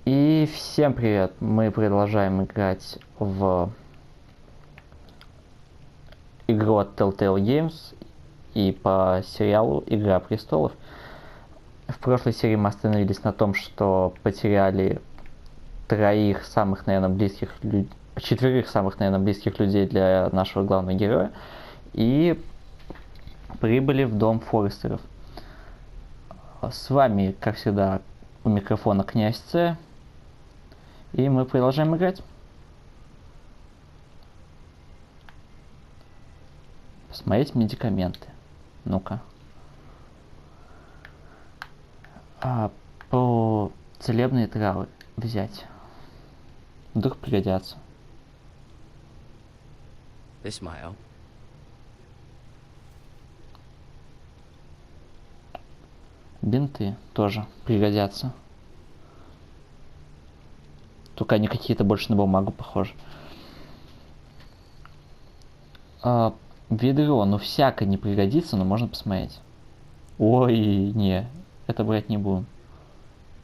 И всем привет! Мы продолжаем играть в игру от Telltale Games и по сериалу «Игра престолов». В прошлой серии мы остановились на том, что потеряли четверых самых, наверное, близких людей для нашего главного героя и прибыли в дом Форестеров. С вами, как всегда, у микрофона князь Ц. И мы продолжаем играть. Посмотреть медикаменты. Ну-ка. По целебные травы взять. Вдруг пригодятся. This might help. Бинты тоже пригодятся. Только они какие-то больше на бумагу похожи. Ведро, ну всякое не пригодится, но можно посмотреть. Ой, не, это брать не будем.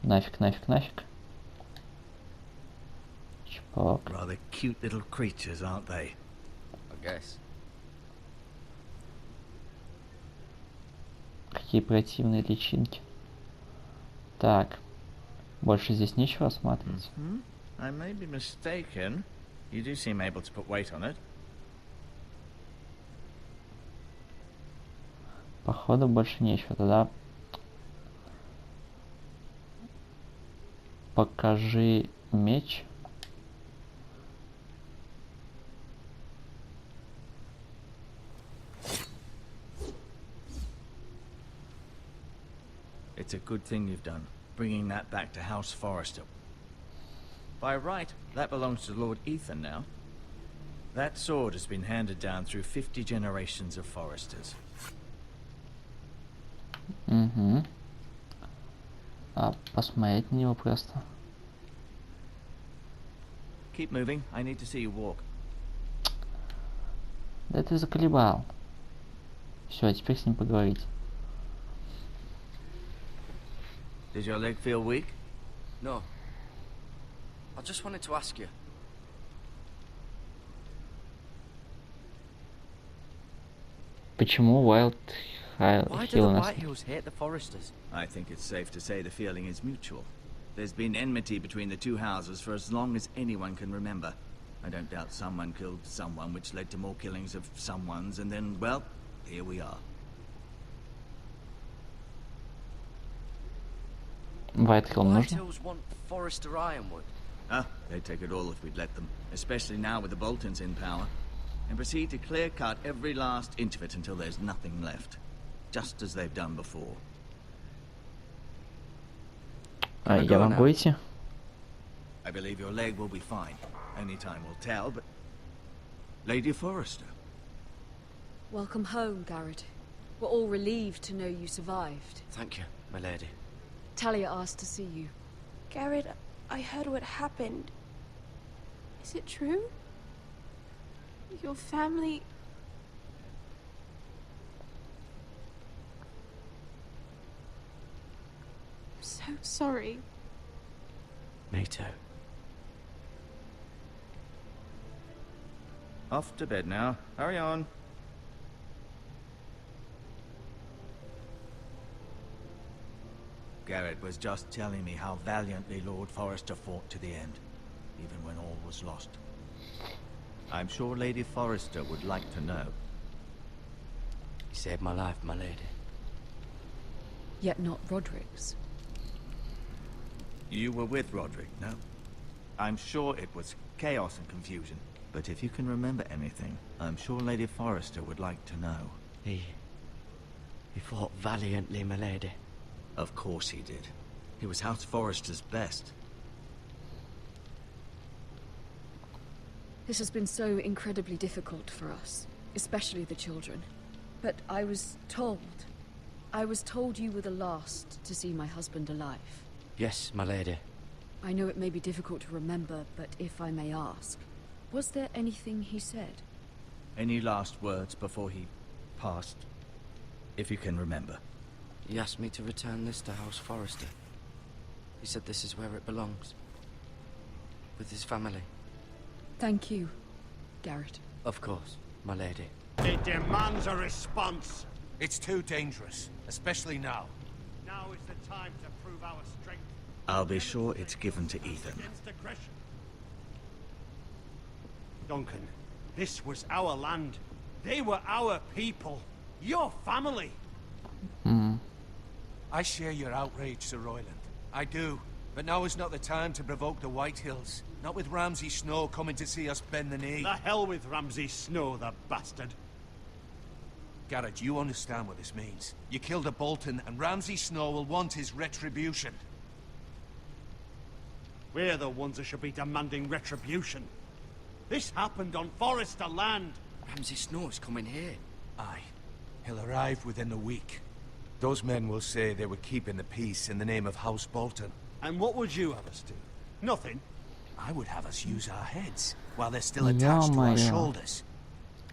Нафиг. Чпок. Rather cute little creatures, aren't they? I guess. Какие противные личинки. Так, больше здесь нечего осматривать. I may be mistaken. You do seem able to put weight on it. Походу больше нечего. Тогда покажи меч. It's a good thing you've done, bringing that back to House Forrester. By right, that belongs to Lord Ethan now. That sword has been handed down through 50 generations of Forresters. Угу. Посмотреть на него просто. Keep moving, I need to see you walk. Да ты заколебал. Все, теперь с ним поговорить. Did your leg feel weak? No. I just wanted to ask you. Почему Wild Why do the Hill нас... White Hills hate the Foresters? I think it's safe to say the feeling is mutual. There's been enmity between the two houses for as long as anyone can remember. I don't doubt someone killed someone, which led to more killings of someones, and then, well, here we are. White Hill White нужно? Hills want Forester Ironwood. Ah, they'd take it all if we'd let them, especially now with the Boltons in power, and proceed to clear-cut every last inch of it until there's nothing left, just as they've done before. Я могу идти? I believe your leg will be fine. Only time will tell, but... Lady Forrester. Welcome home, Garrett. We're all relieved to know you survived. Thank you, my lady. Talia asked to see you. Garrett, I heard what happened. Is it true? Your family... I'm so sorry. Me too. Off to bed now. Hurry on. Garrett was just telling me how valiantly Lord Forrester fought to the end, even when all was lost. I'm sure Lady Forrester would like to know. You saved my life, my lady. Yet not Roderick's. You were with Roderick, no? I'm sure it was chaos and confusion. But if you can remember anything, I'm sure Lady Forrester would like to know. He fought valiantly, my lady. Of course he did. He was House Forrester's best. This has been so incredibly difficult for us, especially the children. But I was told you were the last to see my husband alive. Yes, my lady. I know it may be difficult to remember, but if I may ask, was there anything he said? Any last words before he passed? If you can remember. He asked me to return this to House Forrester. He said this is where it belongs. with his family. Thank you, Garrett. Of course, my lady. It demands a response. It's too dangerous, especially now. Now is the time to prove our strength. I'll be sure it's given to Ethan. Against aggression. Duncan, this was our land. They were our people. Your family. I share your outrage, Sir Royland. I do. But now is not the time to provoke the Whitehills. Not with Ramsay Snow coming to see us bend the knee. The hell with Ramsay Snow, the bastard. Garrett, you understand what this means. You killed a Bolton, and Ramsay Snow will want his retribution. We're the ones that should be demanding retribution. This happened on Forester land. Ramsay Snow is coming here. Aye. He'll arrive within a week. Those men will say they were keeping the peace in the name of House Bolton. And what would you have us do? Nothing. I would have us use our heads, while they're still attached to our Ё-моё. shoulders.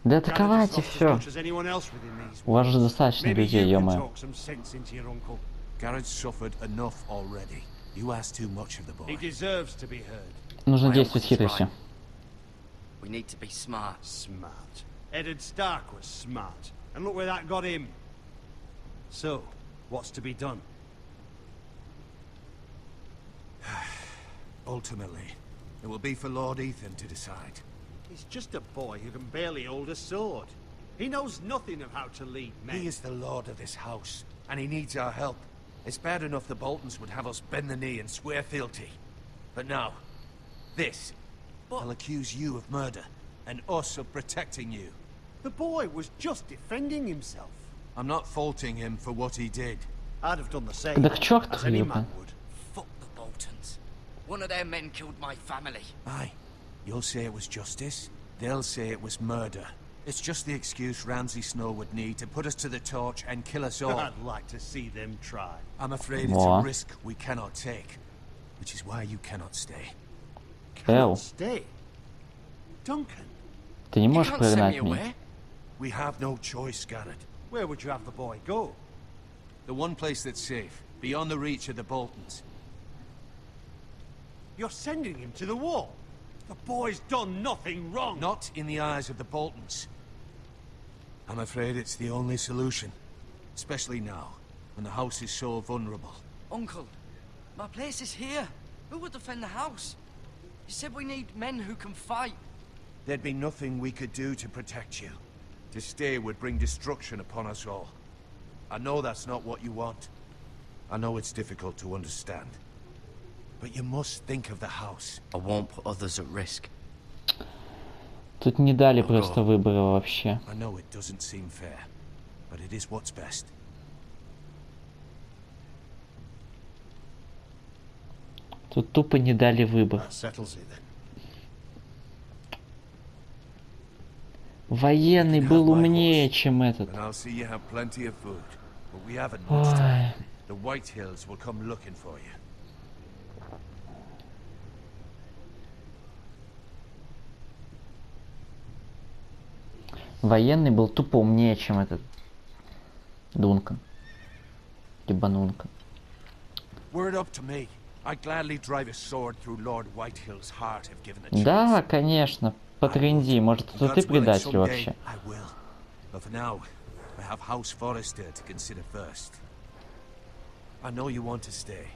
Да Garrett is атаковайте lost as все. much as anyone else within these У вас же walls. достаточно Maybe людей, you can ё-моё. talk some sense into your uncle. Garrett's suffered enough already. You ask too much of the He boy. deserves to be heard. Нужно My действовать uncle's хитростью. right. We need to be smart. Smart. Eddard Stark was smart. And look where that got him. So, what's to be done? Ultimately, it will be for Lord Ethan to decide. He's just a boy who can barely hold a sword. He knows nothing of how to lead men. He is the lord of this house, and he needs our help. It's bad enough the Boltons would have us bend the knee and swear fealty. But now, this. They'll accuse you of murder, and us of protecting you. The boy was just defending himself. I'm not faulting him for what he did. I'd have done the same, Да к черту, as any ёпта. man would. Fuck the Boltons. One of their men killed my family. Aye. You'll say it was justice. They'll say it was murder. It's just the excuse Ramsay Snow would need to put us to the torch and kill us all. I'd like to see them try. I'm afraid it's What? a risk we cannot take. Which is why you cannot stay. Эл, Stay. Duncan, ты не You можешь can't send me прогнать меня. away. We have no choice, Garrett. where would you have the boy go? The one place that's safe, beyond the reach of the Boltons. You're sending him to the wall. The boy's done nothing wrong. Not in the eyes of the Boltons. I'm afraid it's the only solution. Especially now, when the house is so vulnerable. Uncle, my place is here. Who would defend the house? You said we need men who can fight. There'd be nothing we could do to protect you. To stay would bring destruction upon us all. I know that's not what you want. I know it's difficult to understand. But you must think of the house. I won't put others at risk. Тут не дали просто выбора вообще. I know it doesn't seem fair, but it is what's best. Тут тупо не дали выбор. That settles it then. Военный был умнее, чем этот. And I'll see you have plenty of food. But we haven't much time. Ой. The Whitehills will come looking for you. Военный был тупо умнее, чем этот Дункан. Либо Нункан. Were it up to me, I'd gladly drive a sword through Lord Whitehill's heart if given the chance. Да, конечно. Потренди. Может, это ты God's willing, предатель someday вообще? I will. But for now, I have House Forester to consider first. I know you want to stay,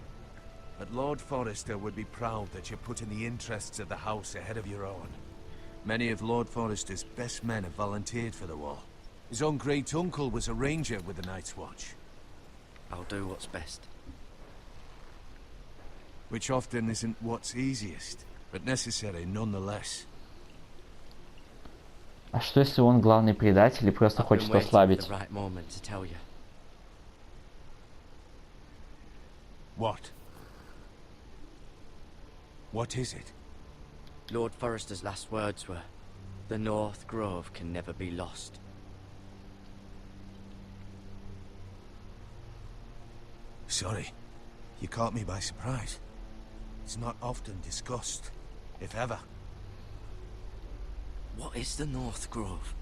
but Lord Forester would be proud that you're putting the interests of the house ahead of your own. Many of Lord Forester's best men have volunteered for the war. His own great uncle was a ranger with the Night's Watch, I'll do what's best. which often isn't what's easiest, but necessary nonetheless. А что если он главный предатель и просто I've been хочет waiting for ослабить? the right moment to tell you. What? What is it? Lord Forester's last words were, "The North Grove can never be lost." Sorry, you caught me by surprise. It's not often discussed, if ever. What is the North Grove?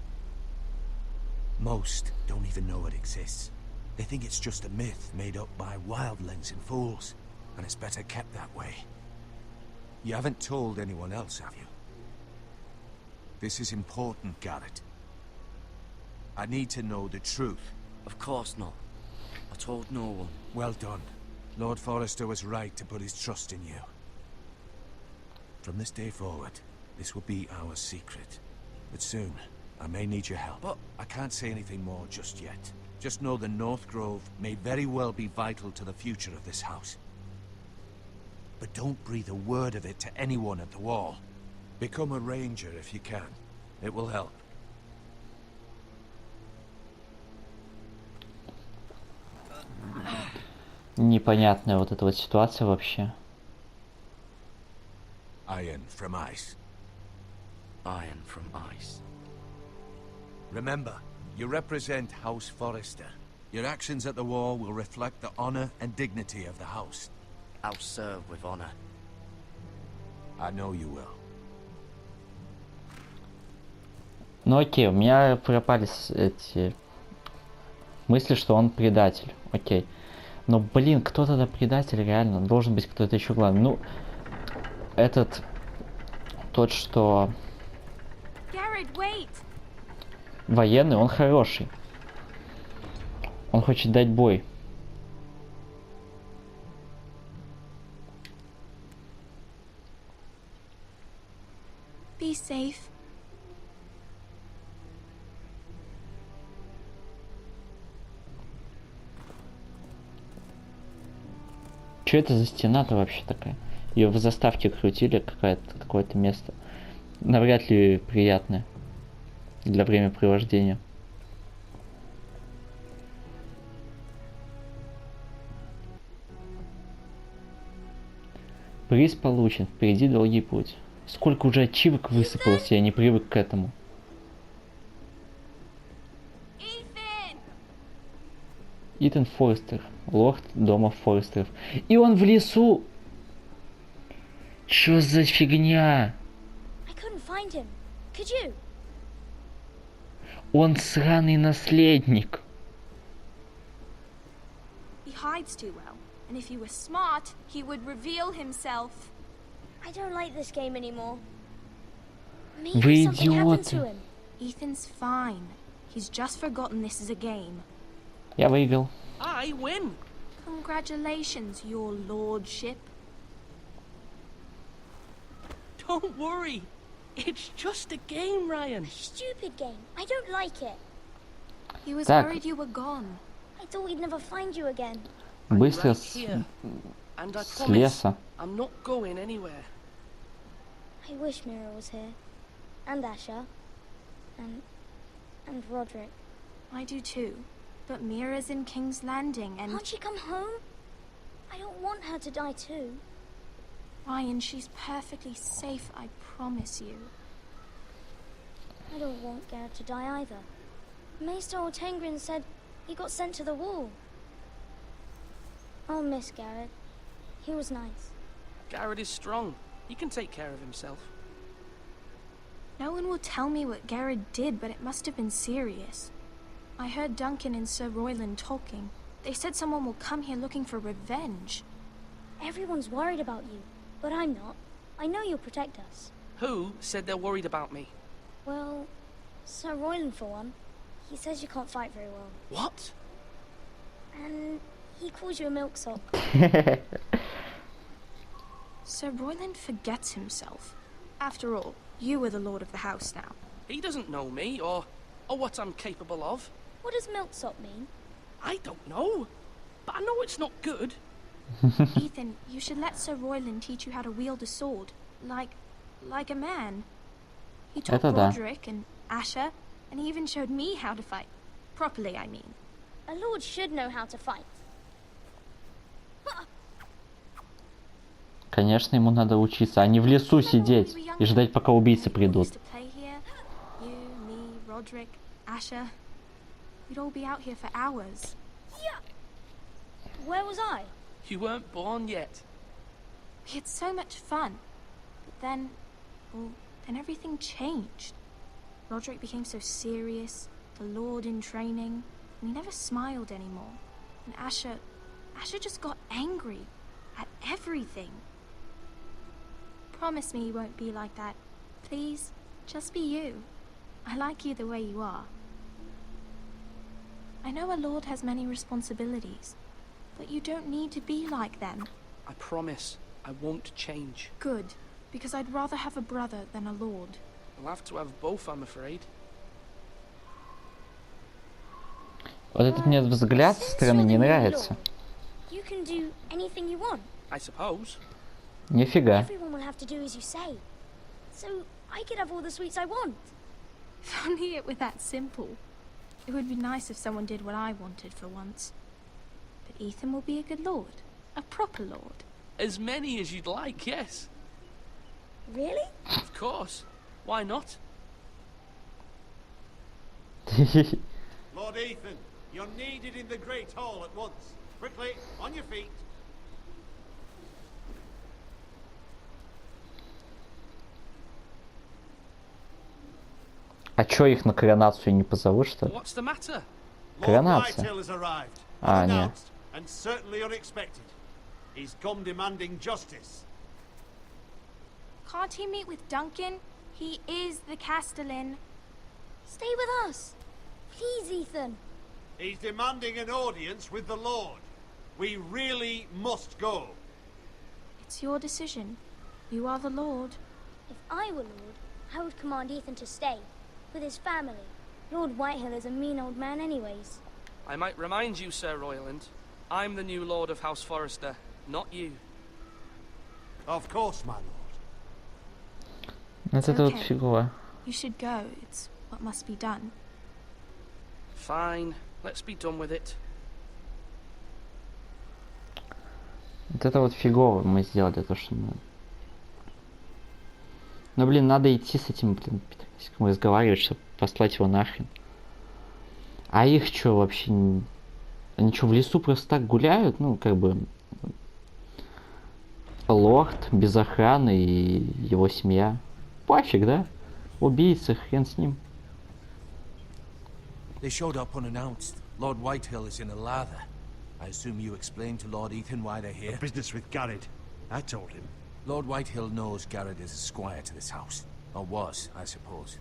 Most don't even know it exists. They think it's just a myth made up by wildlings and fools, and it's better kept that way. You haven't told anyone else, have you? This is important, Garrett. I need to know the truth. Of course not. I told no one. Well done. Lord Forrester was right to put his trust in you. From this day forward, this will be our secret. But soon, I may need your help. But I can't say anything more just yet. Just know the North Grove may very well be vital to the future of this house. But don't breathe a word of it to anyone at the Wall. Become a ranger if you can. It will help. Непонятная вот эта вот ситуация вообще. Iron from ice. Iron from ice. Remember, you represent House Forrester. Your actions at the Wall will reflect the honor and dignity of the house. I'll serve with honor. I know you will. Ну окей, у меня пропали эти мысли, что он предатель. Окей. Но, блин, кто тогда предатель реально? Должен быть кто-то еще главный. Ну, этот... Тот, что... Garrett, wait. Военный, он хороший. Он хочет дать бой. Be safe. Что это за стена-то вообще такая? Ее в заставке крутили, какое-то место. Навряд ли приятное для времяпрепровождения. Приз получен. Впереди долгий путь. Сколько уже ачивок высыпалось, я не привык к этому. Итан Форестер, лорд дома Форестеров. И он в лесу! Чё за фигня? Он сраный наследник. He hides too well, and if he were smart, he would reveal himself. I don't like this game anymore. Вы Maybe something happened to идиоты. him. Ethan's fine. He's just forgotten this is a game. Я выиграл. I win. Congratulations, your lordship. Don't worry. It's just a game, Ryan. Stupid game. I don't like it. He was Так. worried you were gone. I thought we'd never find you again. Быстро Right с here. And I promise леса. I'm not going anywhere. I wish Mira was here. And Asher. And Roderick. I do too. But Mira's in King's Landing and... Can't she come home? I don't want her to die too. Ryan, she's perfectly safe, I promise you. I don't want Garrett to die either. Maester Ortengrin said he got sent to the Wall. I'll miss Garrett. He was nice. Garrett is strong. He can take care of himself. No one will tell me what Garrett did, but it must have been serious. I heard Duncan and Sir Royland talking. They said someone will come here looking for revenge. Everyone's worried about you, but I'm not. I know you'll protect us. Who said they're worried about me? Well, Sir Royland for one. He says you can't fight very well. What? And he calls you a milksop. Sir Royland forgets himself. After all, you are the lord of the house now. He doesn't know me or what I'm capable of. What does milksop mean? I don't know. But I know it's not good. Ethan, you should let Sir Royland teach you how to wield a sword. Like a man. He taught Это да. Roderick and Asher, and he even showed me how to fight. Properly, I mean. A lord should know how to fight. Конечно, ему надо учиться, а не в лесу сидеть и ждать, пока убийцы We all придут. used to play here. You, me, Roderick, Asher. We'd all be out here for hours. Where was I? You weren't born yet. We had so much fun. But then, well, then everything changed. Roderick became so serious, the Lord in training, and he never smiled anymore. And Asher just got angry at everything. Promise me you won't be like that. Please, just be you. I like you the way you are. I know a lord has many responsibilities, but you don't need to be like them. I promise I won't change. Good, because I'd rather have a brother than a lord. I'll have to have both, I'm afraid. Вот этот мне взгляд со стороны не нравится. You can do anything you want. I suppose. Нифига. Everyone will have to do as you say. So I could have all the sweets I want. If only it were that simple. It would be nice if someone did what I wanted for once. But Ethan will be a good lord. A proper lord. As many as you'd like, yes. Really? Of course. Why not? Lord Ethan, you're needed in the Great Hall at once. Quickly, on your feet. А чё их на коронацию не позовут, что ли? What's the matter? Lord Коронация. Whitehill has arrived. А, нет. Unannounced and certainly unexpected. He's come demanding justice. Can't he meet with Duncan? He is the Castellan. Stay with us. Please, Ethan. He's demanding an audience with the Lord. We really must go. It's your decision. You are the lord. If I were Lord, I would command Ethan to stay. With his family. Lord Whitehill is a mean old man anyways. I might remind you, Sir Royland, I'm the new Lord of House Forrester, not you. Of course, my lord. Вот это вот Okay. фигура. You should go. It's what must be done. Fine, let's be done with it. Вот это вот фигово мы сделали, то что мы... Ну, блин, надо идти с этим, блин, Петросиком разговаривать, чтобы послать его нахрен. А их что вообще? Они что, в лесу просто так гуляют? Ну, как бы... Лорд, без охраны и его семья. Пофиг, да? Убийца, хрен с ним. They showed up unannounced. Lord Whitehill is in a lather. I assume you explained to Lord Ethan why they're here? Business with Garrett. I told him. Lord Whitehill knows Garrett is a squire to this house. Or was, I suppose.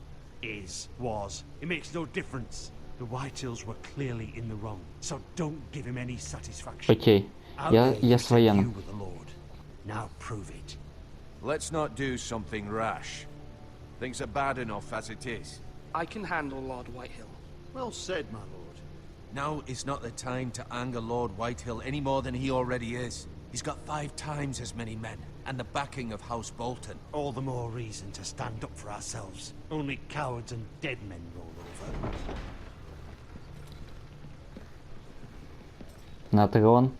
Was. It makes no difference. The Whitehills were clearly in the wrong. So don't give him any satisfaction. Окей. Out Я there you с said you военным. were the Lord. Now prove it. Let's not do something rash. Things are bad enough as it is. I can handle Lord Whitehill. Well said, my lord. Now is not the time to anger Lord Whitehill any more than he already is. He's got 5 times as many men, and the backing of House Bolton. All the more reason to stand up for ourselves. Only cowards and dead men roll over. На трон.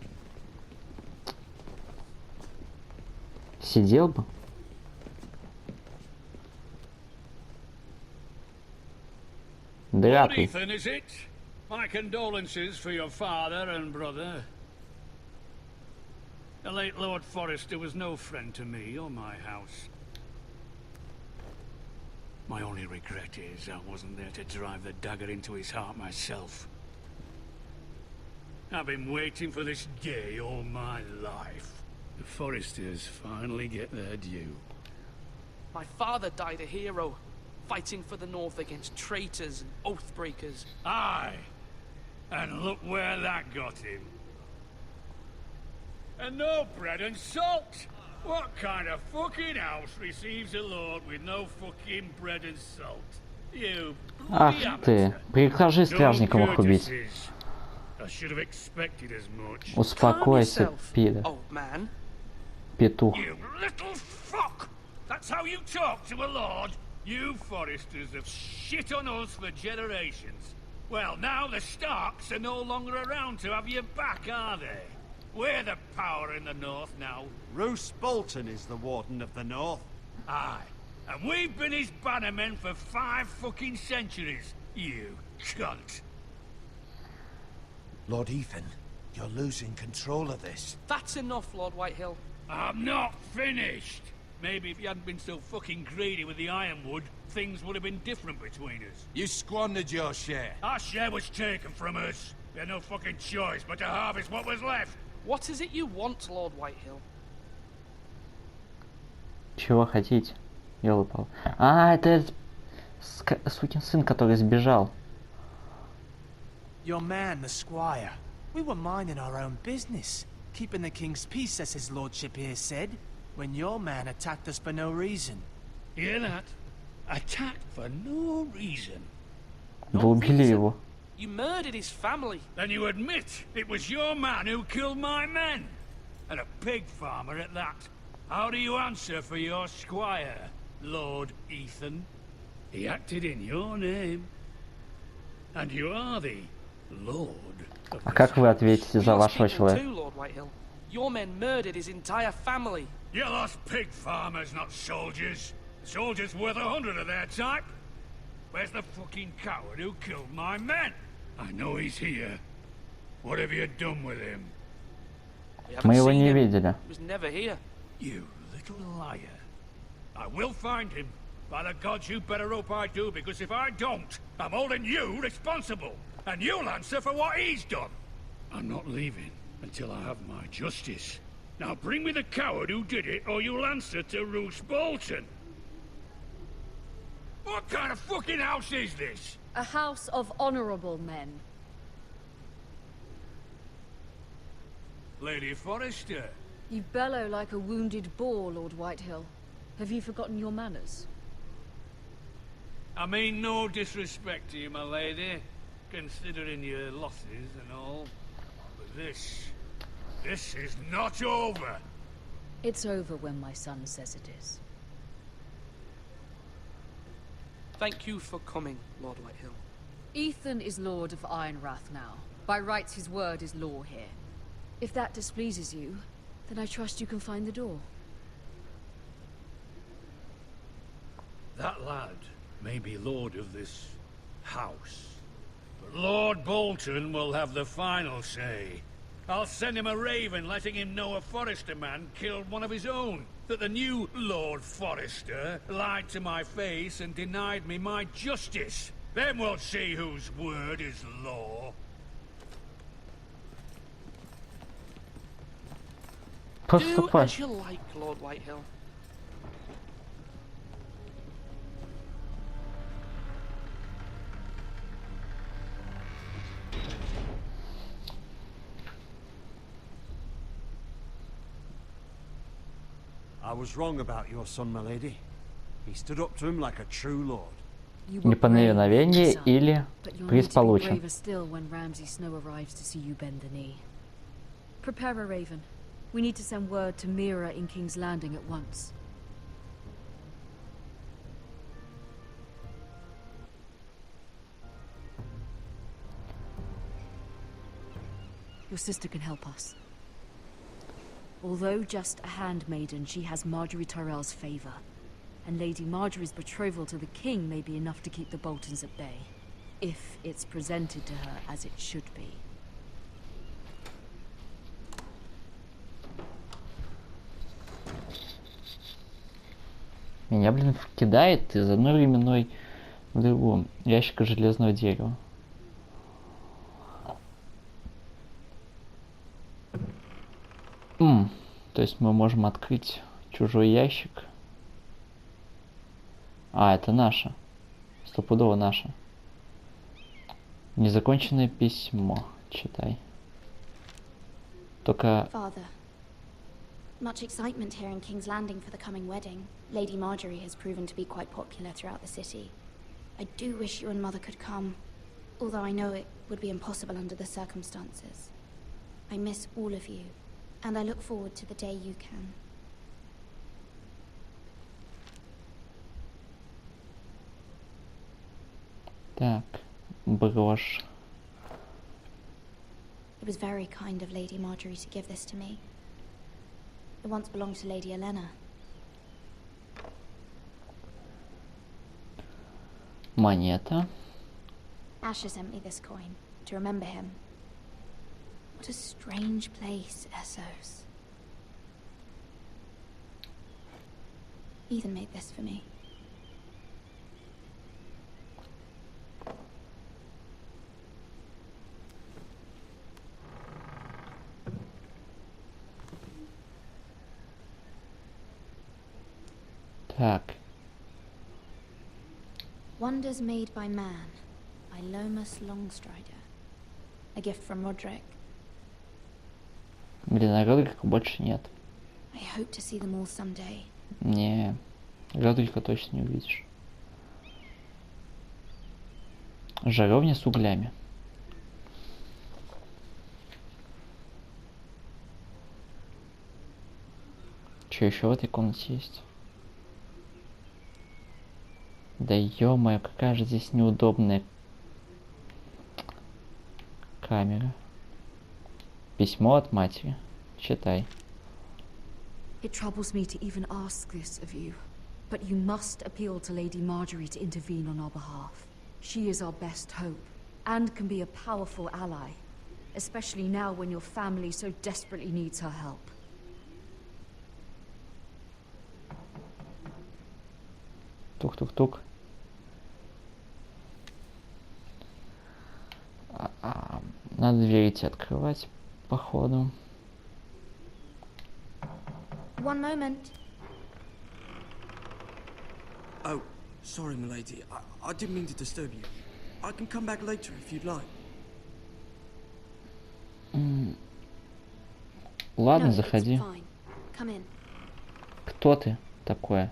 Сидел бы. Lord Дракой. Ethan, is it? My condolences for your father and brother. The late Lord Forrester was no friend to me or my house. My only regret is I wasn't there to drive the dagger into his heart myself. I've been waiting for this day all my life. The Forresters finally get their due. My father died a hero, fighting for the North against traitors and oath-breakers. Aye, and look where that got him. And no bread and salt! What kind of fucking house receives a lord with no fucking bread and salt? You Ах bloody ты. amateur. Прикажи No стражникам их убить. courtesies. I should have expected as much. Calm Успокойся, yourself, пидор. old man. Петух. You little fuck! That's how you talk to a lord? You Forresters have shit on us for generations. Well, now the Starks are no longer around to have your back, are they? We're the power in the north now. Roose Bolton is the Warden of the North. Aye. And we've been his bannermen for 5 fucking centuries. You cunt. Lord Ethan, you're losing control of this. That's enough, Lord Whitehill. I'm not finished. Maybe if you hadn't been so fucking greedy with the ironwood, things would have been different between us. You squandered your share. Our share was taken from us. We had no fucking choice but to harvest what was left. What is it you want, Lord Whitehill? Чего хотите? Ёлы-палы. А, это этот сукин сын, который сбежал. Your man, the squire. We were minding our own business, keeping the king's peace, as his lordship here said, when your man attacked us for no reason. Hear that? Attacked for no reason. Вы убили его. You murdered his family. Then you admit it was your man who killed my men? And a pig farmer at that. How do you answer for your squire, Lord Ethan? He acted in your name. And you are the Lord of А как вы ответите за вашего человека? Lord Whitehill. Your men murdered his entire family. You lost pig farmers, not soldiers. Soldiers worth 100 of their type. Where's the fucking coward who killed my men? I know he's here. What have you done with him? Мы его не видели. He was never here. You little liar. I will find him. By the gods, you better hope I do, because if I don't, I'm holding you responsible. And you'll answer for what he's done. I'm not leaving until I have my justice. Now bring me the coward who did it, or you'll answer to Roose Bolton. What kind of fucking house is this? A house of honorable men. Lady Forrester. You bellow like a wounded boar, Lord Whitehill. Have you forgotten your manners? I mean no disrespect to you, my lady, considering your losses and all. But this is not over. It's over when my son says it is. Thank you for coming, Lord Whitehill. Ethan is Lord of Ironrath now. By rights, his word is law here. If that displeases you, then I trust you can find the door. That lad may be lord of this house, but Lord Bolton will have the final say. I'll send him a raven letting him know a Forrester man killed one of his own. That the new Lord Forrester lied to my face and denied me my justice. Then we'll see whose word is law. Do as you like, Lord Whitehill. I was wrong about your son, my lady. He stood up to him like a true lord. Неповиновение или приз получен. Braver still when Ramsay Snow arrives to see you bend the knee. Prepare a raven. We need to send word to Mira in King's Landing at once. Your sister can help us. Although just a handmaiden, she has Marjorie Tyrell's favor. And Lady Marjorie's betrothal to the king may be enough to keep the Boltons at bay. If it's presented to her as it should be. Меня, блин, кидает из одной временной в другую. Ящика железного дерева. То есть мы можем открыть чужой ящик. А, это наше. Стопудово наше. Незаконченное письмо. Читай. Только... Father, much excitement here in King's Landing for the coming wedding. Lady Marjorie has proven to be quite popular throughout the city. I do wish you and Mother could come, although I know it would be impossible under the circumstances. I miss all of you, and I look forward to the day you can. Так, брошь. It was very kind of Lady Marjorie to give this to me. It once belonged to Lady Elena. Монета. Asher sent me this coin to remember him. What a strange place, Essos. Ethan made this for me. Так. Wonders made by man, by Lomas Longstrider. A gift from Roderick. Блин, а Родрика больше нет. I hope to see them all someday. Не, Родрика точно не увидишь. Жаровня с углями. Что еще в этой комнате есть? Да ё-моё, какая же здесь неудобная камера. Письмо от матери. Читай. It troubles me to even ask this of you, but you must appeal to Lady Marjorie to intervene on our behalf. She is our best hope, and can be a powerful ally, especially now when your family so desperately needs her help. Тук-тук-тук. Надо двери идти открывать, походу. One moment. Oh, sorry, milady. I didn't mean to disturb you. I can come back later if you'd like. Ладно, No, заходи. it's fine. Come in. Кто ты такое?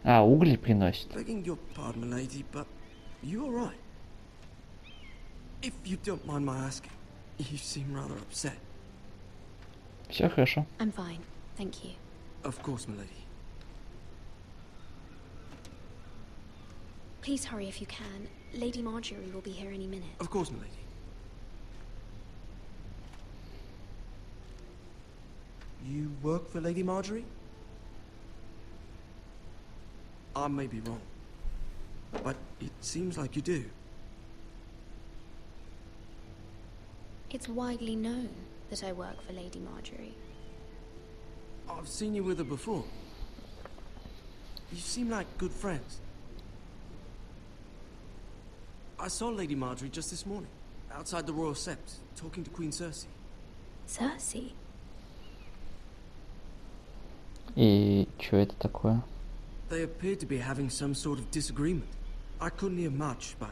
А, угли приносит. Begging your pardon, milady, but you all right? If you don't mind my asking, you seem rather upset. Все хорошо. I'm fine, thank you. Of course, milady. Please hurry if you can. Lady Marjorie will be here any minute. Of course, milady. You work for Lady Marjorie? I may be wrong, but it seems like you do. It's widely known that I work for Lady Marjorie. I've seen you with her before. You seem like good friends. I saw Lady Marjorie just this morning, outside the Royal Sept, talking to Queen Cersei. Cersei? И что это такое? They appeared to be having some sort of disagreement. I couldn't hear much, but...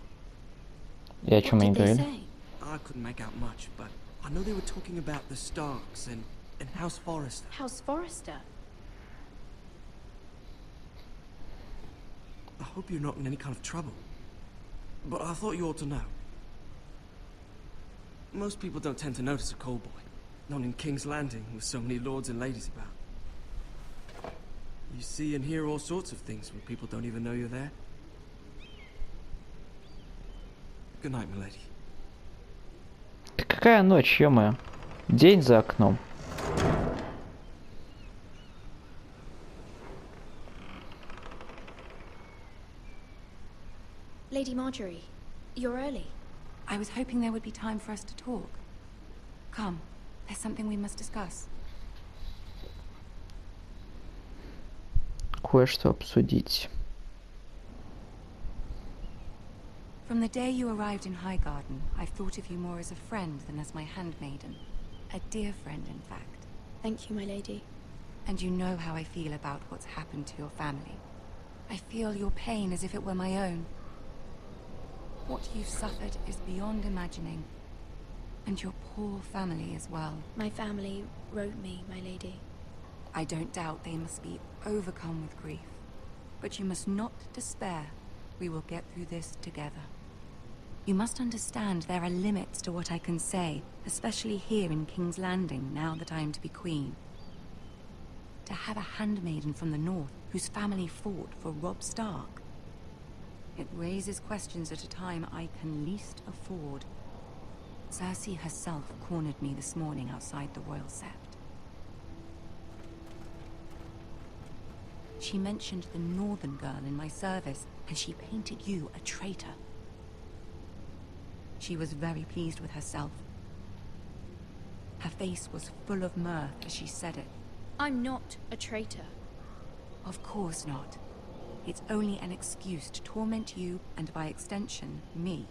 И о чем они говорили? I couldn't make out much, but I know they were talking about the Starks and House Forrester. House Forrester? I hope you're not in any kind of trouble. But I thought you ought to know. Most people don't tend to notice a cold boy. Not in King's Landing, with so many lords and ladies about. You see and hear all sorts of things when people don't even know you're there. Good night, milady. Какая ночь, ё-моё? День за окном. Lady Marjorie, you're early. I was hoping there would be time for us to talk. Come, there's something we must discuss. Кое-что обсудить. From the day you arrived in Highgarden, I've thought of you more as a friend than as my handmaiden. A dear friend, in fact. Thank you, my lady. And you know how I feel about what's happened to your family. I feel your pain as if it were my own. What you've suffered is beyond imagining. And your poor family as well. My family wrote me, my lady. I don't doubt they must be overcome with grief. But you must not despair. We will get through this together. You must understand there are limits to what I can say, especially here in King's Landing, now that I am to be queen. To have a handmaiden from the north, whose family fought for Robb Stark. It raises questions at a time I can least afford. Cersei herself cornered me this morning outside the Royal Sept. She mentioned the northern girl in my service, and she painted you a traitor. She was very pleased with herself. Her face was full of mirth as she said it. I'm not a traitor. Of course not. It's only an excuse to torment you, and by extension, me.